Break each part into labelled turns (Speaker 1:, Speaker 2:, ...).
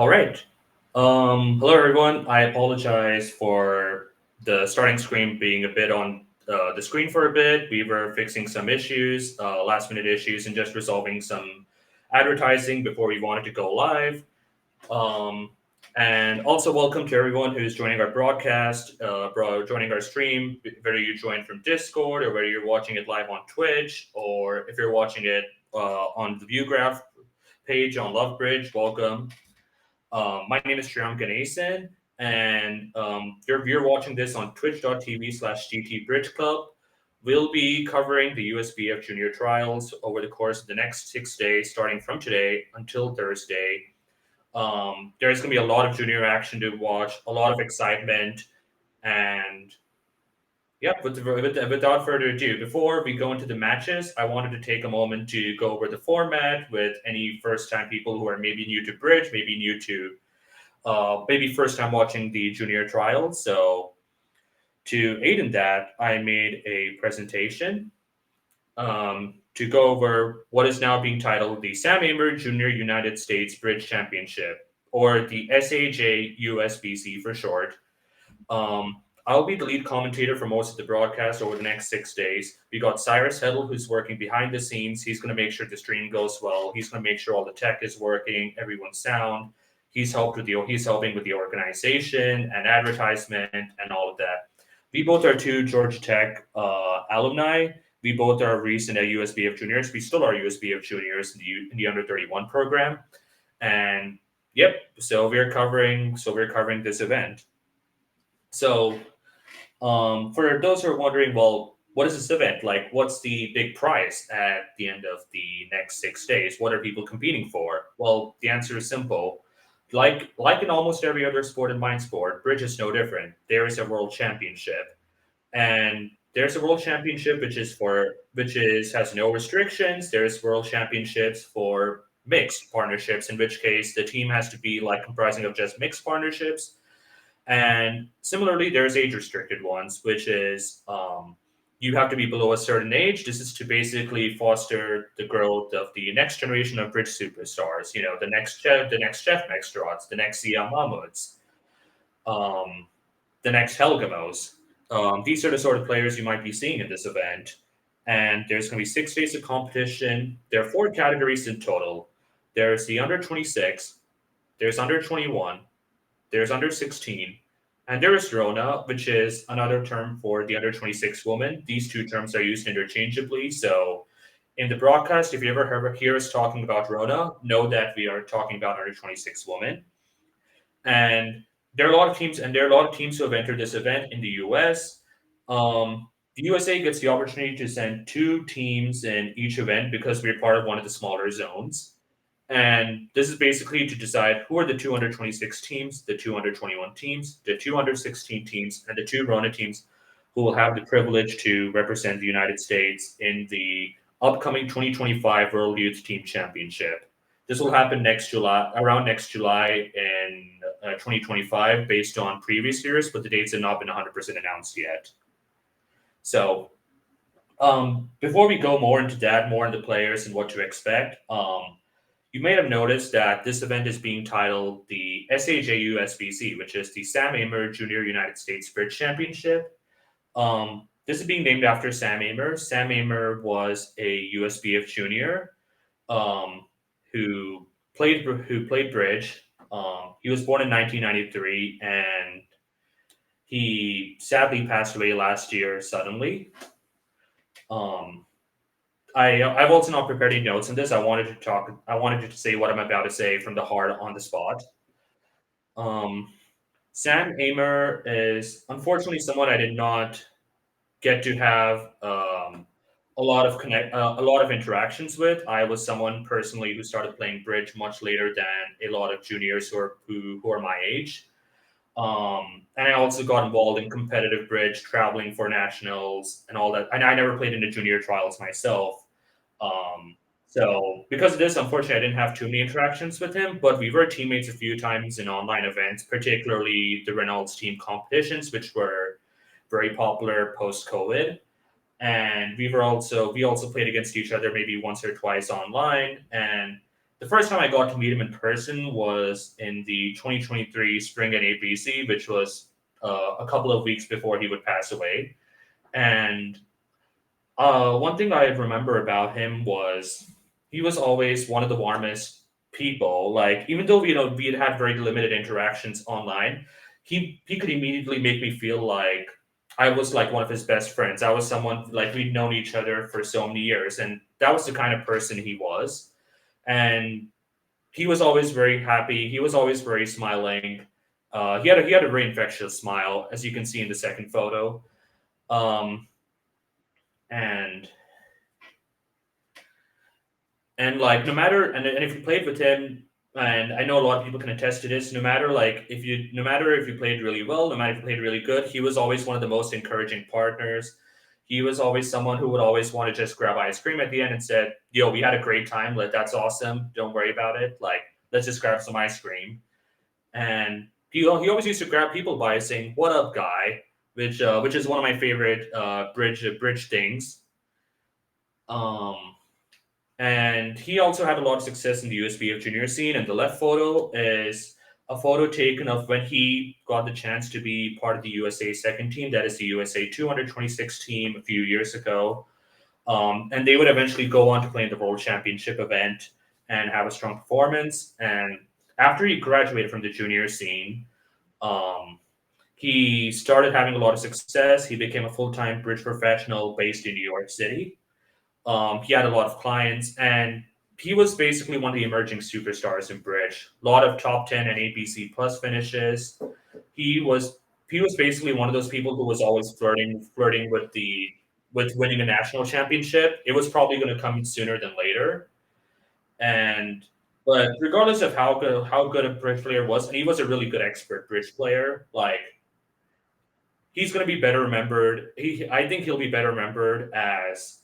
Speaker 1: All right. Hello, everyone. I apologize for the starting screen being a bit on the screen for a bit. We were fixing some issues, last minute issues, and just resolving some advertising before we wanted to go live. Um, and also, welcome to everyone who's joining our broadcast, joining our stream, whether you join from Discord or whether you're watching it live on Twitch or if you're watching it on the ViewGraph page on Lovebridge, welcome. My name is Sriram Ganesan, and you're watching this on twitch.tv/GT Bridge Club. We'll be covering the USBF junior trials over the course of the next 6 days, starting from today until Thursday. There's going to be a lot of junior action to watch, a lot of excitement, and yep, without further ado, before we go into the matches, I wanted to take a moment to go over the format with any first time people who are maybe new to Bridge, maybe new to maybe first time watching the junior trials. So to aid in that, I made a presentation to go over what is now being titled the Sam Amer Junior United States Bridge Championship, or the SAJ USBC for short. I'll be the lead commentator for most of the broadcast over the next 6 days. We got Cyrus Heddle, who's working behind the scenes. He's going to make sure the stream goes well. He's going to make sure all the tech is working, everyone's sound. He's helping with the organization and advertisement and all of that. We both are two Georgia Tech alumni. We both are recent at USBF juniors. We still are USBF juniors in the under 31 program. And yep, so we're covering this event. So for those who are wondering, well, what is this event? Like, what's the big prize at the end of the next 6 days? What are people competing for? Well, the answer is simple. Like in almost every other sport in mind sport, bridge is no different. There is a world championship, and there's a world championship which is has no restrictions. There's world championships for mixed partnerships, in which case the team has to be like comprising of just mixed partnerships, and similarly, there's age restricted ones, which is you have to be below a certain age. This is to basically foster the growth of the next generation of bridge superstars. You know, the next Jeff Mextrots, the next Zia Mahmuds, um, the next Helgamos. These are the sort of players you might be seeing in this event. And there's going to be 6 days of competition. There are four categories in total. There's the under 26, there's under 21, there's under 16, and there is Rona, which is another term for the under 26 woman. These two terms are used interchangeably. So in the broadcast, if you ever hear us talking about Rona, know that we are talking about under 26 women. And there are a lot of teams, and there are a lot of teams who have entered this event in the US. The USA gets the opportunity to send two teams in each event because we're part of one of the smaller zones. And this is basically to decide who are the 226 teams, the 221 teams, the 216 teams, and the two Rona teams who will have the privilege to represent the United States in the upcoming 2025 World Youth Team Championship. This will happen around next July in 2025, based on previous years, but the dates have not been 100% announced yet. So, before we go more into that, more into players and what to expect, you may have noticed that this event is being titled the SAJU SBC, which is the Sam Amer Junior United States Bridge Championship. This is being named after Sam Amer. Sam Amer was a USBF junior um, who played bridge. He was born in 1993, and he sadly passed away last year suddenly. Um, I've also not prepared any notes on this. I wanted to say what I'm about to say from the heart on the spot. Um, Sam Amer is unfortunately someone I did not get to have a lot of interactions with. I was someone personally who started playing bridge much later than a lot of juniors who are my age. And I also got involved in competitive bridge, traveling for nationals and all that. And I never played in the junior trials myself. Um, so because of this, unfortunately, I didn't have too many interactions with him, but we were teammates a few times in online events, particularly the Reynolds team competitions, which were very popular post COVID. And we also played against each other maybe once or twice online. And the first time I got to meet him in person was in the 2023 Spring and ABC, which was a couple of weeks before he would pass away. And one thing I remember about him was he was always one of the warmest people. Like even though we had had very limited interactions online, he could immediately make me feel like I was like one of his best friends. I was someone like we'd known each other for so many years, and that was the kind of person he was. And he was always very happy. He was always very smiling. He had a very infectious smile, as you can see in the second photo. Um, and like no matter and if you played with him, and I know a lot of people can attest to this, no matter if you played really well, no matter if you played really good, he was always one of the most encouraging partners. He was always someone who would always want to just grab ice cream at the end and said, yo, we had a great time, like that's awesome, don't worry about it, like let's just grab some ice cream. And he always used to grab people by saying what up guy, which is one of my favorite bridge things. um and he also had a lot of success in the USBF junior scene. And the left photo is a photo taken of when he got the chance to be part of the USA second team, that is the USA 226 team a few years ago. And they would eventually go on to play in the World Championship event and have a strong performance. And after he graduated from the junior scene, um, he started having a lot of success. He became a full time bridge professional based in New York City. He had a lot of clients, and he was basically one of the emerging superstars in bridge. A lot of top 10 and APC plus finishes. He was he was basically one of those people who was always flirting with the with winning a national championship. It was probably going to come sooner than later. And but regardless of how good a bridge player was, and he was a really good expert bridge player, like he's going to be better remembered. I think he'll be better remembered as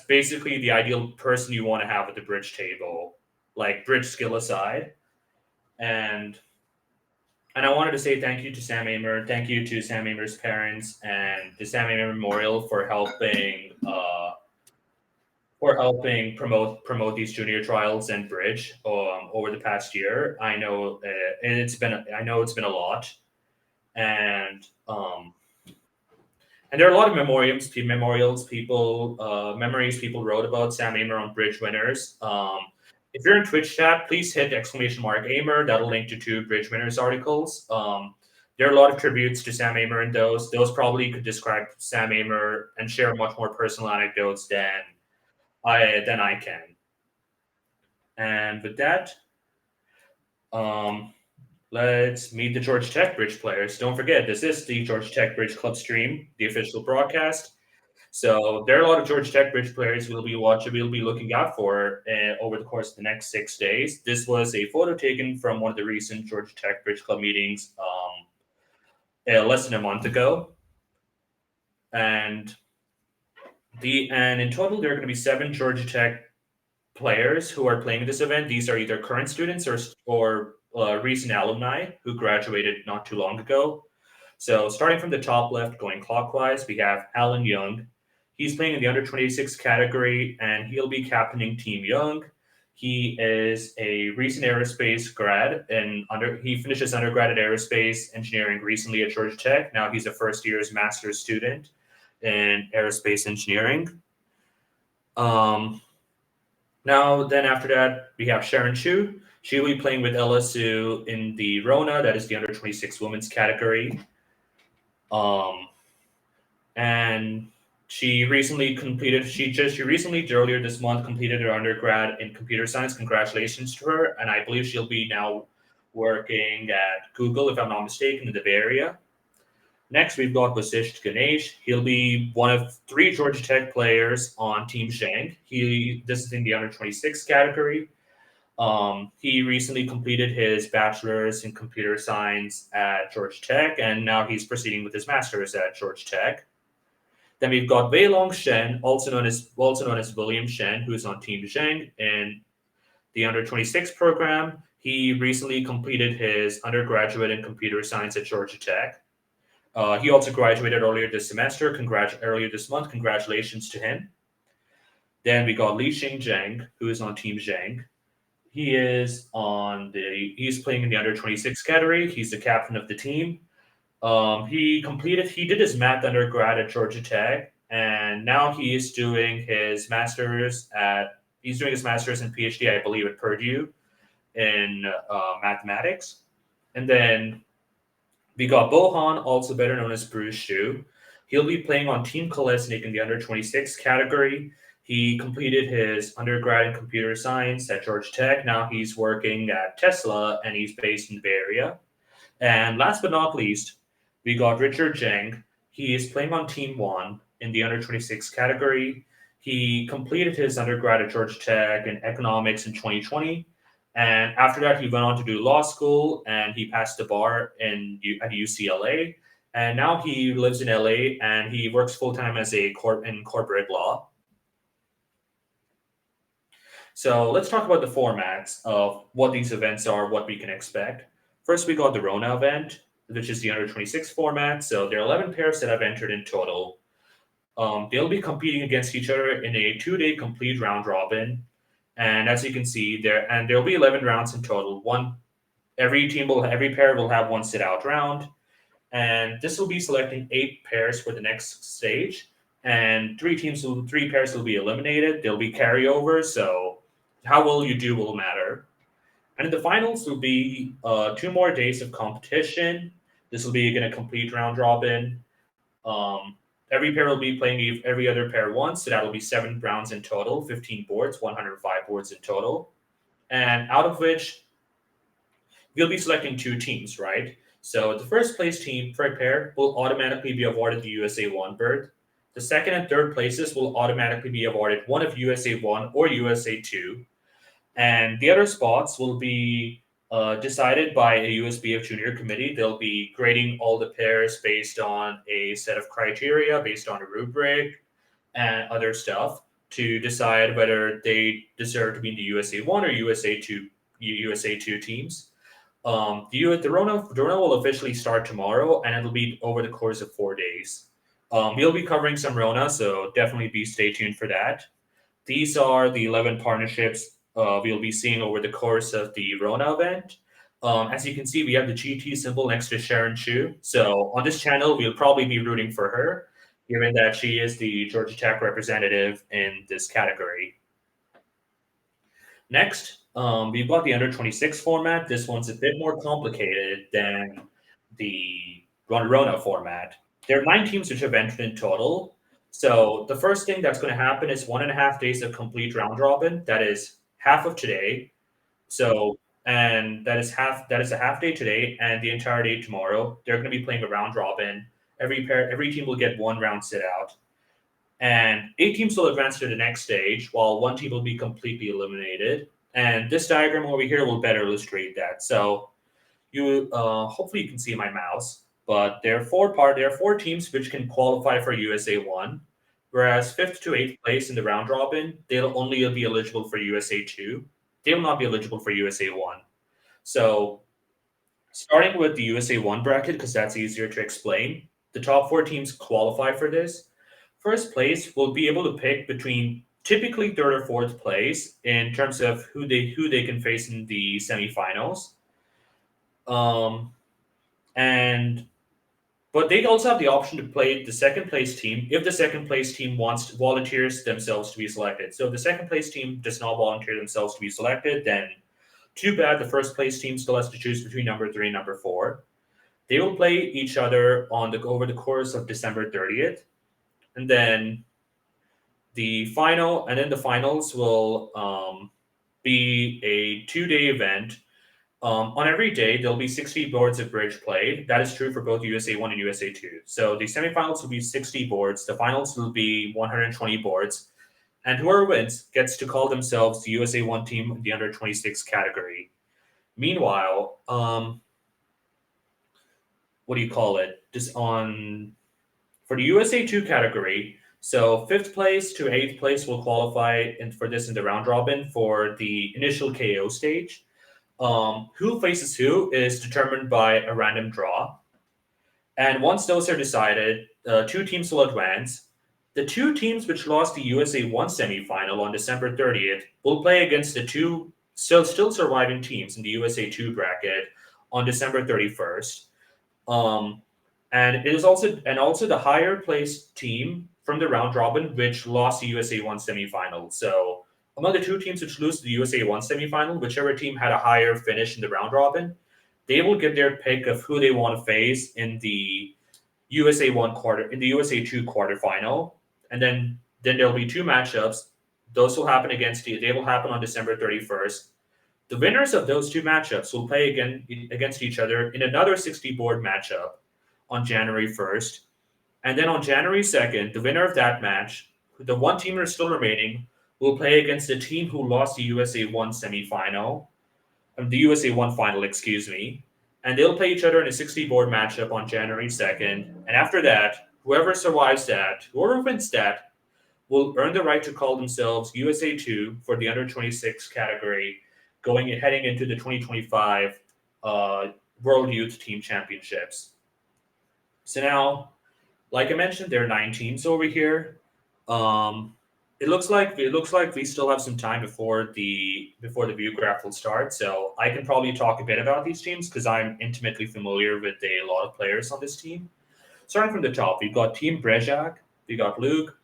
Speaker 1: basically the ideal person you want to have at the bridge table, like bridge skill aside. And I wanted to say thank you to Sam Amer, thank you to Sam Amer's parents and the Sam Amer Memorial for helping promote these junior trials and bridge over the past year. I know it's been a lot, and there are a lot of memories people wrote about Sam Amer on Bridge winners. If you're in Twitch chat, please hit !Amer. That'll link to two Bridge winners articles. There are a lot of tributes to Sam Amer in those. Those probably could describe Sam Amer and share much more personal anecdotes than I can. And with that, um, let's meet the Georgia Tech Bridge players. Don't forget, this is the Georgia Tech Bridge Club stream, the official broadcast. So there are a lot of Georgia Tech bridge players we'll be looking out for over the course of the next 6 days. This was a photo taken from one of the recent Georgia Tech Bridge Club meetings less than a month ago, and in total there are going to be 7 Georgia Tech players who are playing this event. These are either current students or recent alumni who graduated not too long ago. So starting from the top left, going clockwise, we have Alan Young. He's playing in the under 26 category, and he'll be captaining Team Young. He is a recent aerospace grad, and he finishes undergrad at aerospace engineering recently at Georgia Tech. Now he's a first year's master's student in aerospace engineering. Now, then after that, we have Sharon Chu. She'll be playing with LSU in the Rona, that is the under 26 women's category. And she recently earlier this month completed her undergrad in computer science. Congratulations to her. And I believe she'll be now working at Google, if I'm not mistaken, in the Bay Area. Next, we've got Vasish Ganesh. He'll be one of 3 Georgia Tech players on Team Shang. This is in the under 26 category. He recently completed his bachelor's in computer science at Georgia Tech, and now he's proceeding with his master's at Georgia Tech. Then we've got Wei Long Shen, also known as William Shen, who's on Team Zheng in the under 26 program. He recently completed his undergraduate in computer science at Georgia Tech. He also graduated earlier this month. Congratulations to him. Then we got Li Xingzheng, who is on Team Zheng. He's playing in the under 26 category. He's the captain of the team. He did his math undergrad at Georgia Tech, and now he's doing his master's and PhD, I believe, at Purdue in mathematics. And then we got Bohan, also better known as Bruce Shu. He'll be playing on Team Kolesnik in the under 26 category. He completed his undergrad in computer science at Georgia Tech. Now he's working at Tesla, and he's based in the Bay Area. And last but not least, we got Richard Zheng. He is playing on Team One in the under 26 category. He completed his undergrad at Georgia Tech in economics in 2020. And after that, he went on to do law school and he passed the bar at UCLA. And now he lives in LA and he works full time as in corporate law. So let's talk about the formats of what these events are, what we can expect. First, we got the Rona event, which is the under 26 format. So there are 11 pairs that have entered in total. They'll be competing against each other in a 2-day complete round robin. And as you can see, there'll be 11 rounds in total. Every pair will have one sit out round. And this will be selecting 8 pairs for the next stage. And 3 pairs will be eliminated. There'll be carryovers. So how well you do will matter. And in the finals will be 2 more days of competition. This will be again a complete round robin. Um, every pair will be playing every other pair once, so that'll be 7 rounds in total, 15 boards, 105 boards in total. And out of which we'll be selecting 2 teams, right? So the first place team per pair will automatically be awarded the USA 1 berth. The second and third places will automatically be awarded one of USA 1 or USA 2. And the other spots will be decided by a USBF junior committee. They'll be grading all the pairs based on a set of criteria, based on a rubric and other stuff to decide whether they deserve to be in the USA 1 or USA 2 teams. The Rona will officially start tomorrow, and it'll be over the course of 4 days. We'll be covering some Rona, so definitely be stay tuned for that. These are the 11 partnerships we'll be seeing over the course of the Rona event. As you can see, we have the GT symbol next to Sharon Chu. So on this channel, we'll probably be rooting for her, given that she is the Georgia Tech representative in this category. Next, we've got the under 26 format. This one's a bit more complicated than the Rona format. There are 9 teams which have entered in total. So the first thing that's going to happen is 1.5 days of complete round robin. That is half of today. So and that is a half day today and the entire day tomorrow. They're going to be playing a round robin. Every team will get 1 round sit out. And 8 teams will advance to the next stage, while 1 team will be completely eliminated. And this diagram over here will better illustrate that. So hopefully you can see my mouse, but there are 4 teams which can qualify for USA 1, whereas 5th to 8th place in the round robin, they'll only be eligible for USA 2. They will not be eligible for USA 1. So starting with the USA 1 bracket, because that's easier to explain, the top 4 teams qualify for this. First place will be able to pick between typically 3rd or 4th place in terms of who they can face in the semifinals. And but they also have the option to play the second place team if the second place team volunteers themselves to be selected. So if the second place team does not volunteer themselves to be selected, then too bad. The first place team still has to choose between number 3 and number 4. They will play each other over the course of December 30th, and then the finals will be a 2-day event. On every day, there'll be 60 boards of bridge played. That is true for both USA 1 and USA 2. So the semifinals will be 60 boards. The finals will be 120 boards. And whoever wins gets to call themselves the USA 1 team in the under 26 category. Meanwhile, what do you call it? For the USA 2 category, so 5th place to 8th place will qualify for this in the round robin for the initial KO stage. Who faces who is determined by a random draw. And once those are decided, 2 teams will advance. the two teams which lost the USA 1 semifinal on December 30th will play against the two still surviving teams in the USA 2 bracket on December 31st. Um, and it is also the higher placed team from the round robin which lost the USA 1 semifinal. So among the two teams which lose the USA 1 semifinal, whichever team had a higher finish in the round robin, they will get their pick of who they want to face in the USA 2 quarterfinal, and then there'll be two matchups. Those will happen they will happen on December 31st. The winners of those two matchups will play against each other in another 60 board matchup on January 1st. And then on January 2nd, the winner of that match, the one team that is still remaining, will play against the team who lost the USA 1 semifinal, the USA 1 final, excuse me. And they'll play each other in a 60 board matchup on January 2nd. And after that, whoever wins that, will earn the right to call themselves USA 2 for the under 26 category, heading into the 2025 uh, World Youth Team Championships. So now, like I mentioned, there are 9 teams over here. Um, it looks like we still have some time before the view graph will start. So I can probably talk a bit about these teams because I'm intimately familiar with a lot of players on this team. Starting from the top, we've got Team Brejak, we got Luke,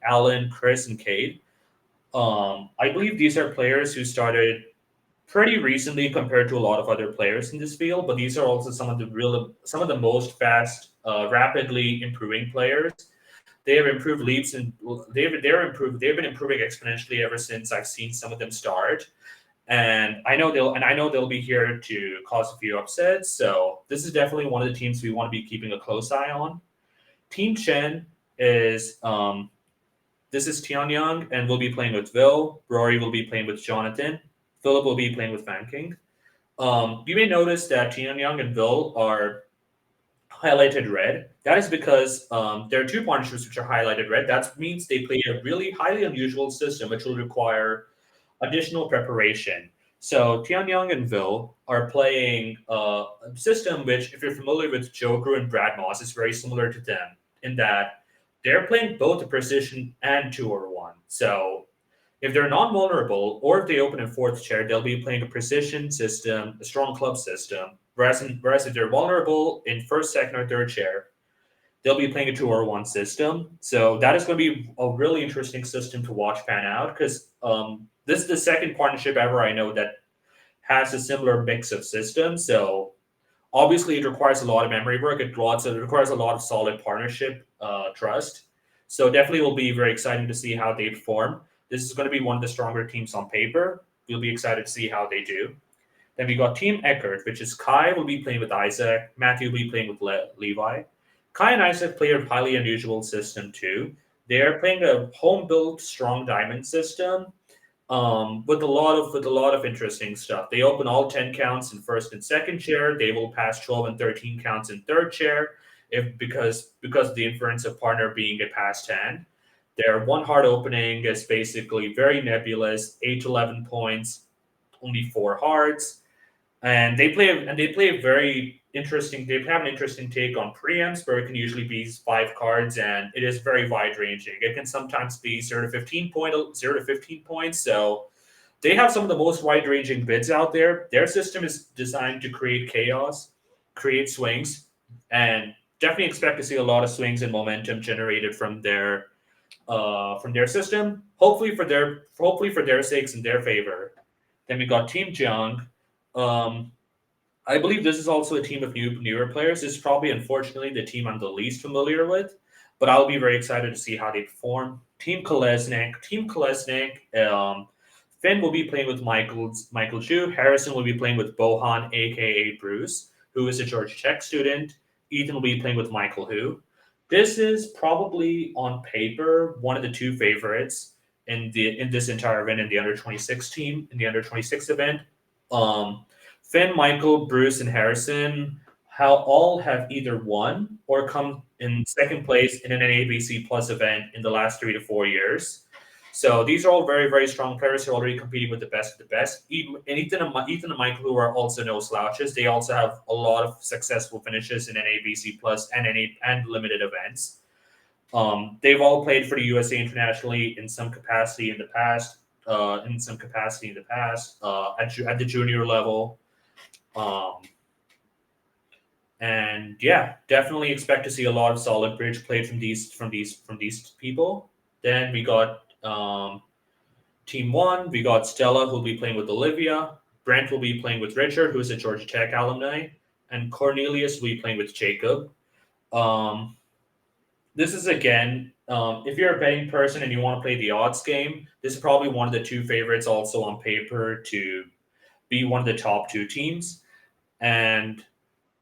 Speaker 1: Alan, Chris, and Cade. I believe these are players who started pretty recently compared to a lot of other players in this field, but these are also some of the most rapidly improving players. They have improved leaps and they've been improving exponentially ever since I've seen some of them start. And I know they'll be here to cause a few upsets. So this is definitely one of the teams we want to be keeping a close eye on. Team Chen is this is Tianyang, and we'll be playing with Will. Rory will be playing with Jonathan. Philip will be playing with Fan King. You may notice that Tianyang and Will are highlighted red. That is because there are two partnerships which are highlighted red. That means they play a really highly unusual system, which will require additional preparation. So Tianyang and Vil are playing a system which, if you're familiar with Joker and Brad Moss, is very similar to them in that they're playing both a precision and 2 or 1. So if they're non-vulnerable, or if they open in fourth chair, they'll be playing a precision system, a strong club system. Whereas if they're vulnerable in first, second, or third chair, they'll be playing a 2 or 1 system. So that is going to be a really interesting system to watch pan out because this is the second partnership ever I know that has a similar mix of systems. So obviously, it requires a lot of memory work. It requires a lot of solid partnership trust. So definitely will be very exciting to see how they perform. This is going to be one of the stronger teams on paper. We'll be excited to see how they do. Then we got Team Eckert, which is Kai will be playing with Isaac, Matthew will be playing with Levi. Kai and Isaac play a highly unusual system too. They are playing a home-built strong diamond system with a lot of interesting stuff. They open all 10 counts in first and second chair. They will pass 12 and 13 counts in third chair, if because of the inference of partner being a passed hand. Their one hard opening is basically very nebulous, 8 to 11 points, only 4 hearts, and they play a very interesting. They have an interesting take on preamps where it can usually be 5 cards, and it is very wide ranging. It can sometimes be 0 to 15 points. So they have some of the most wide ranging bids out there. Their system is designed to create chaos, create swings, and definitely expect to see a lot of swings and momentum generated from their system. Hopefully for their sakes and their favor. Then we got Team Jiang. Um, I believe this is also a team of newer players. This is probably, unfortunately, the team I'm the least familiar with, but I'll be very excited to see how they perform. Team Kolesnik. Finn will be playing with Michael Chu. Harrison will be playing with Bohan, aka Bruce, who is a Georgia Tech student. Ethan will be playing with Michael Hu. This is probably on paper one of the two favorites in this entire event in the under 26 event. Um, Finn, Michael, Bruce, and Harrison all have either won or come in second place in an ABC Plus event in the last 3 to 4 years. So these are all very, very strong players who are already competing with the best of the best. Ethan and Michael, who are also no slouches, they also have a lot of successful finishes in an ABC Plus and limited events. They've all played for the USA internationally in some capacity in the past. At the junior level. Um, and yeah, definitely expect to see a lot of solid bridge played from these people. Then we got team one. We got Stella, who'll be playing with Olivia. Brent will be playing with Richard, who is a Georgia Tech alumni, and Cornelius will be playing with Jacob. Um, this is again, if you're a betting person and you want to play the odds game, this is probably one of the two favorites, also on paper, to be one of the top two teams. And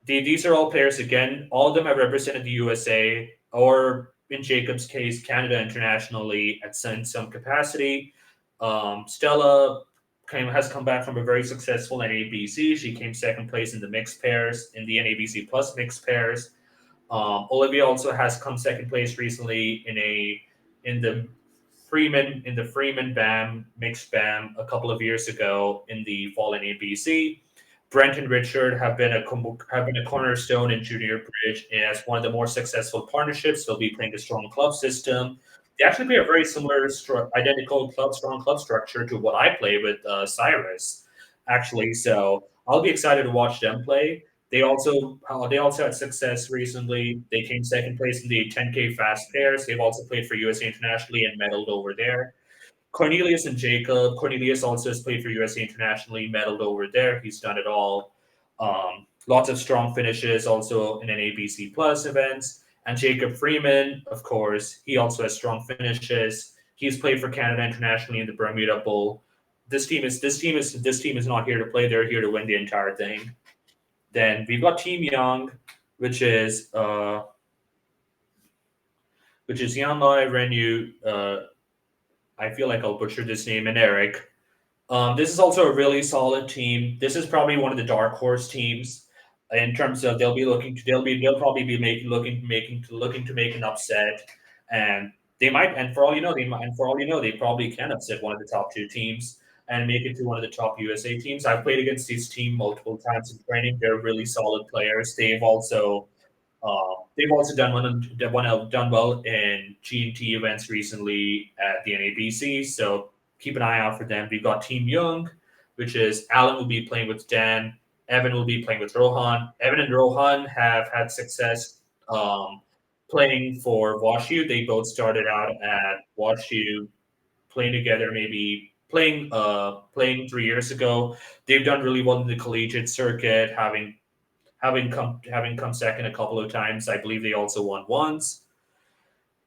Speaker 1: these are all players, again, all of them have represented the USA, or in Jacob's case, Canada internationally in some capacity. Stella has come back from a very successful NABC. She came second place in the mixed pairs, in the NABC plus mixed pairs. Olivia also has come second place recently in the Freeman BAM mixed BAM a couple of years ago in the fall NABC. Brent and Richard have been a cornerstone in junior bridge as one of the more successful partnerships. They'll be playing a strong club system. They actually play a very similar, identical strong club structure to what I play with Cyrus, actually. So I'll be excited to watch them play. They also had success recently. They came second place in the 10K fast pairs. They've also played for USA internationally and medaled over there. Cornelius and Jacob. Cornelius also has played for USA internationally, medaled over there. He's done it all. Lots of strong finishes, also in an ABC Plus events. And Jacob Freeman, of course, he also has strong finishes. He's played for Canada internationally in the Bermuda Bowl. This team is not here to play. They're here to win the entire thing. Then we've got Team Young, which is uh, which is Yanlai Renu. I feel like I'll butcher this name, and Eric. This is also a really solid team. This is probably one of the dark horse teams in terms of they'll probably be looking to make an upset, and they might. And for all you know, they probably can upset one of the top two teams and make it to one of the top USA teams. I've played against this team multiple times in training. They're really solid players. They've also done well in G&T events recently at the NABC, so keep an eye out for them. We've got Team Young, which is Alan will be playing with Dan, Evan will be playing with Rohan. Evan and Rohan have had success playing for WashU. They both started out at WashU playing together, maybe playing 3 years ago. They've done really well in the collegiate circuit, having come second a couple of times. I believe they also won once.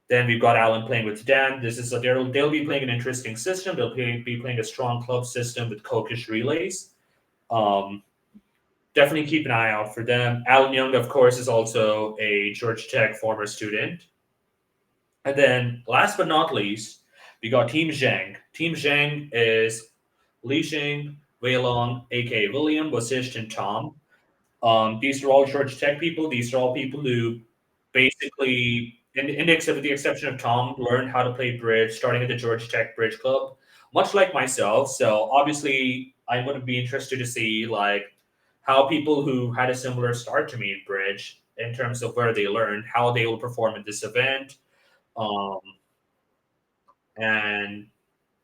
Speaker 1: Then we've got Alan playing with Dan. They'll be playing an interesting system. Be playing a strong club system with Kokish relays. Um, Definitely keep an eye out for them. Alan Young, of course, is also a Georgia Tech former student. And then, last but not least, we got Team Zhang. Team Zhang is Li Xing, Wei Long, aka William, Wasish, and Tom. These are all Georgia Tech people. These are all people who basically, with the exception of Tom, learned how to play bridge starting at the Georgia Tech Bridge Club, much like myself. So obviously, I would be interested to see like how people who had a similar start to me in bridge, in terms of where they learned, how they will perform at this event. Um, and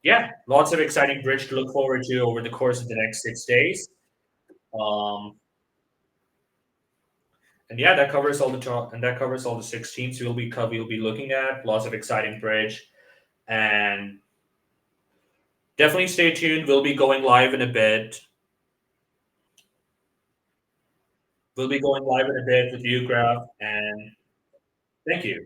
Speaker 1: yeah, lots of exciting bridge to look forward to over the course of the next 6 days. Um, And yeah, that covers all the six teams we'll be looking at. Lots of exciting bridge, and definitely stay tuned. We'll be going live in a bit. We'll be going live in a bit with you, Graph, and thank you.